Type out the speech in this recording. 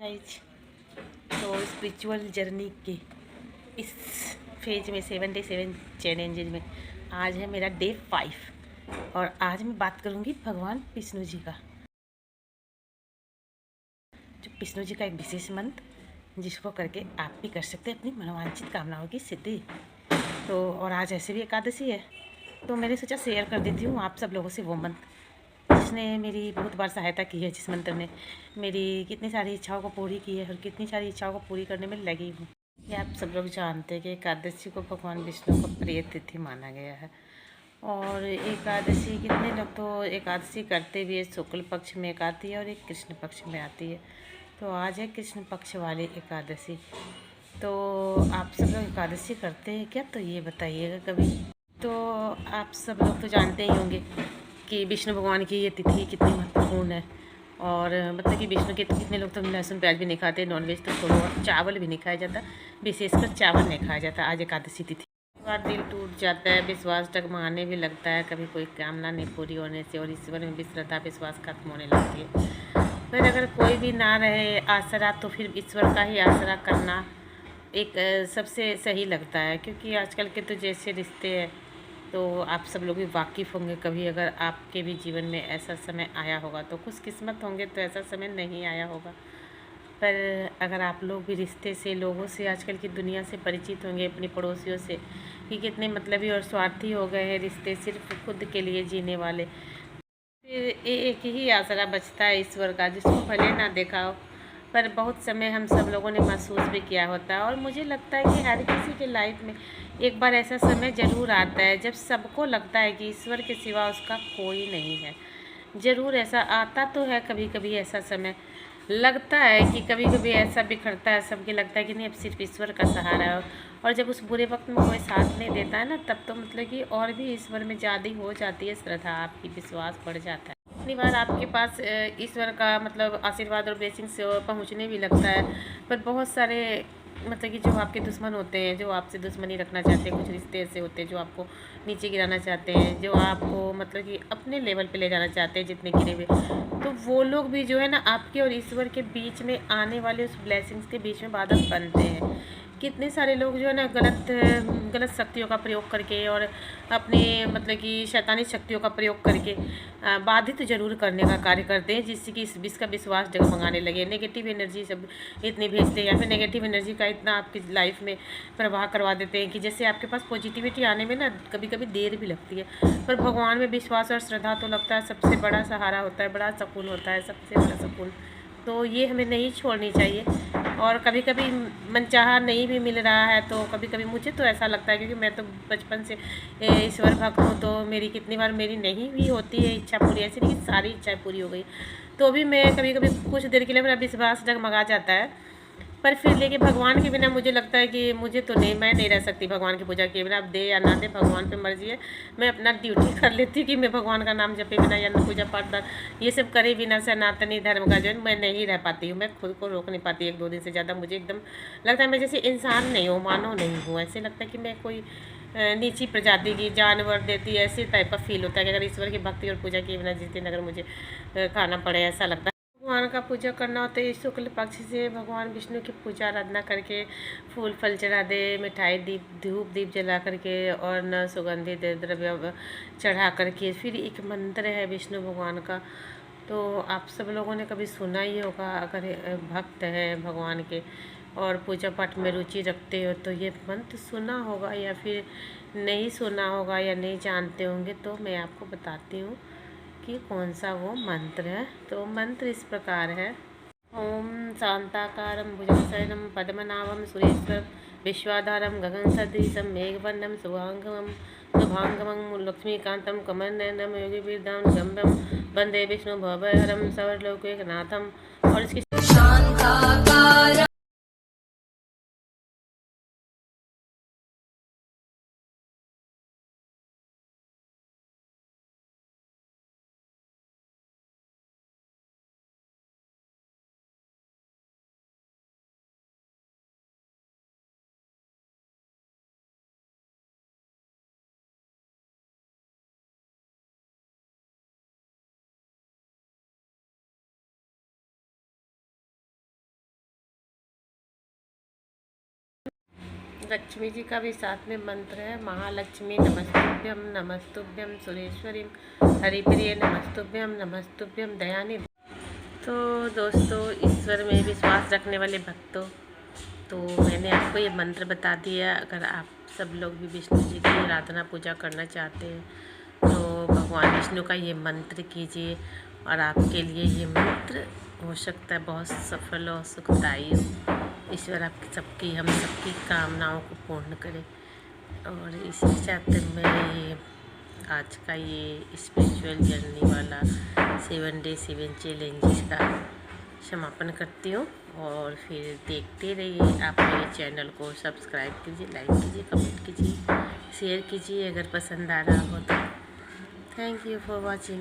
Guys, तो spiritual journey के इस फेज में 7 डे 7 चैलेंजेज में आज है मेरा डे 5 और आज मैं बात करूंगी भगवान विष्णु जी का। जो विष्णु जी का एक विशेष मंत्र जिसको करके आप भी कर सकते हैं अपनी मनोवांछित कामनाओं की सिद्धि। तो और आज ऐसे भी एकादशी है तो मैंने सोचा शेयर कर देती हूँ आप सब लोगों से वो मंत्र जिसने मेरी बहुत बार सहायता की है, जिस मंत्र ने मेरी कितनी सारी इच्छाओं को पूरी की है और कितनी सारी इच्छाओं को पूरी करने में लगी हूँ। ये आप सब लोग जानते हैं कि एकादशी को भगवान विष्णु का प्रिय तिथि माना गया है। और एकादशी कितने लोग तो एकादशी करते भी है, शुक्ल पक्ष में एक आती है और एक कृष्ण पक्ष में आती है। तो आज है कृष्ण पक्ष वाली एकादशी। तो आप सब लोग एकादशी करते हैं क्या? तो ये बताइएगा कभी। तो आप सब लोग तो जानते ही होंगे कि विष्णु भगवान की ये तिथि कितनी महत्वपूर्ण है। और मतलब कि विष्णु के तो कितने लोग तो लहसुन प्याज भी नहीं खाते, नॉनवेज तो छोड़ो, और चावल भी नहीं खाया जाता, विशेषकर चावल नहीं खाया जाता आज एकादशी तिथि। बार दिल टूट जाता है, विश्वास डगमगाने भी लगता है कभी कोई कामना नहीं पूरी होने से, और ईश्वर में भी श्रद्धा विश्वास खत्म होने लगती है। फिर अगर कोई भी ना रहे आसरा तो फिर ईश्वर का ही आसरा करना एक सबसे सही लगता है। क्योंकि आजकल के तो जैसे रिश्ते हैं तो आप सब लोग भी वाकिफ़ होंगे, कभी अगर आपके भी जीवन में ऐसा समय आया होगा तो खुशकिस्मत होंगे, तो ऐसा समय नहीं आया होगा। पर अगर आप लोग भी रिश्ते से, लोगों से, आजकल की दुनिया से परिचित होंगे, अपने पड़ोसियों से, कि कितने मतलबी और स्वार्थी हो गए हैं रिश्ते, सिर्फ खुद के लिए जीने वाले। फिर एक ही आसरा बचता है ईश्वर का, जिसको भले ना देखा हो पर बहुत समय हम सब लोगों ने महसूस भी किया होता है। और मुझे लगता है कि हर किसी के लाइफ में एक बार ऐसा समय ज़रूर आता है जब सबको लगता है कि ईश्वर के सिवा उसका कोई नहीं है। ज़रूर ऐसा आता तो है, कभी कभी ऐसा समय लगता है कि कभी कभी ऐसा बिखरता है, सबके लगता है कि नहीं अब सिर्फ ईश्वर का सहारा है। और जब उस बुरे वक्त में कोई साथ नहीं देता है ना, तब तो मतलब कि और भी ईश्वर में ज़्यादा हो जाती है श्रद्धा, आपकी विश्वास बढ़ जाता है। इतनी बार आपके पास ईश्वर का मतलब आशीर्वाद और ब्लेसिंग्स पहुंचने भी लगता है। पर बहुत सारे मतलब कि जो आपके दुश्मन होते हैं, जो आपसे दुश्मनी रखना चाहते हैं, कुछ रिश्ते ऐसे होते हैं जो आपको नीचे गिराना चाहते हैं, जो आपको मतलब कि अपने लेवल पे ले जाना चाहते हैं जितने गिरे हुए, तो वो लोग भी जो है ना आपके और ईश्वर के बीच में आने वाले उस ब्लेसिंग्स के बीच में बाधक बनते हैं। कितने सारे लोग जो है ना गलत गलत शक्तियों का प्रयोग करके और अपने मतलब कि शैतानी शक्तियों का प्रयोग करके बाधित जरूर करने का कार्य करते हैं, जिससे कि इसका विश्वास डगमगाने लगे, नेगेटिव एनर्जी सब इतनी भेजते हैं, या फिर नेगेटिव एनर्जी का इतना आपकी लाइफ में प्रवाह करवा देते हैं कि जैसे आपके पास पॉजिटिविटी आने में ना कभी कभी देर भी लगती है। पर भगवान में विश्वास और श्रद्धा तो लगता है सबसे बड़ा सहारा होता है, बड़ा सुकून होता है, सबसे बड़ा सुकून। तो ये हमें नहीं छोड़नी चाहिए। और कभी कभी मनचाहा नहीं भी मिल रहा है तो कभी कभी मुझे तो ऐसा लगता है, क्योंकि मैं तो बचपन से ईश्वर भक्त हूँ, तो मेरी कितनी बार मेरी नहीं भी होती है इच्छा पूरी, ऐसी नहीं कि सारी इच्छाएं पूरी हो गई, तो भी मैं कभी कभी कुछ देर के लिए मेरा विश्वास डगमगा जाता है। पर फिर लेके भगवान के बिना मुझे लगता है कि मुझे तो नहीं, मैं नहीं रह सकती भगवान की पूजा किए बिना। अब दे या ना दे भगवान पे मर्जी है। मैं अपना ड्यूटी कर लेती हूँ कि मैं भगवान का नाम जपे बिना या पूजा पाठ ये सब करे बिना सनातनी धर्म का जो है मैं नहीं रह पाती हूँ। मैं खुद को रोक नहीं पाती 1-2 दिन से ज़्यादा। मुझे एकदम लगता है मैं जैसे इंसान नहीं हूँ, मानव नहीं हूँ। ऐसे लगता है कि मैं कोई नीची प्रजाति की जानवर देती ऐसी टाइप का फील होता है कि अगर ईश्वर की भक्ति और पूजा किए बिना जिस दिन अगर मुझे खाना पड़े, ऐसा लगता है। भगवान का पूजा करना होता है शुक्ल पक्ष से, भगवान विष्णु की पूजा आराधना करके फूल फल चढ़ा दे, मिठाई दीप धूप दीप जला करके और न सुगंधित द्रव्य चढ़ा करके, फिर एक मंत्र है विष्णु भगवान का। तो आप सब लोगों ने कभी सुना ही होगा, अगर भक्त है भगवान के और पूजा पाठ में रुचि रखते हो तो ये मंत्र सुना होगा, या फिर नहीं सुना होगा या नहीं जानते होंगे, तो मैं आपको बताती हूँ कि कौन सा वो मंत्र है। तो मंत्र इस प्रकार है। ओम शांताकारं भुजगशयनं पद्मनाभं सुरेश्वरं विश्वाधारं गगनसदृशं मेघवर्णं शुभांगमं लक्ष्मीकान्तं कमलनयनं योगिभिर्दां गम्भं वन्दे विष्णु भवभयहरं सर्वलोकैकनाथं। और इसकी लक्ष्मी जी का भी साथ में मंत्र है, महालक्ष्मी नमस्तुभ्यम नमस्तुभ्यम सुरेश्वरीम हरिप्रिय नमस्तुभ्यम नमस्तुभ्यम दयानि। तो दोस्तों, ईश्वर में विश्वास रखने वाले भक्तों, तो मैंने आपको ये मंत्र बता दिया। अगर आप सब लोग भी विष्णु जी की आराधना पूजा करना चाहते हैं तो भगवान विष्णु का ये मंत्र कीजिए और आपके लिए ये मंत्र हो सकता है बहुत सफल और सुखदायी हो। ईश्वर आपकी सबकी हम सबकी कामनाओं को पूर्ण करे। और इसी के साथ मैं ये आज का ये स्पिरिचुअल जर्नी वाला 7 Day 7 चैलेंजेस का समापन करती हूँ। और फिर देखते रहिए। आप मेरे चैनल को सब्सक्राइब कीजिए, लाइक कीजिए, कमेंट कीजिए, शेयर कीजिए अगर पसंद आ रहा हो तो। Thank you for watching.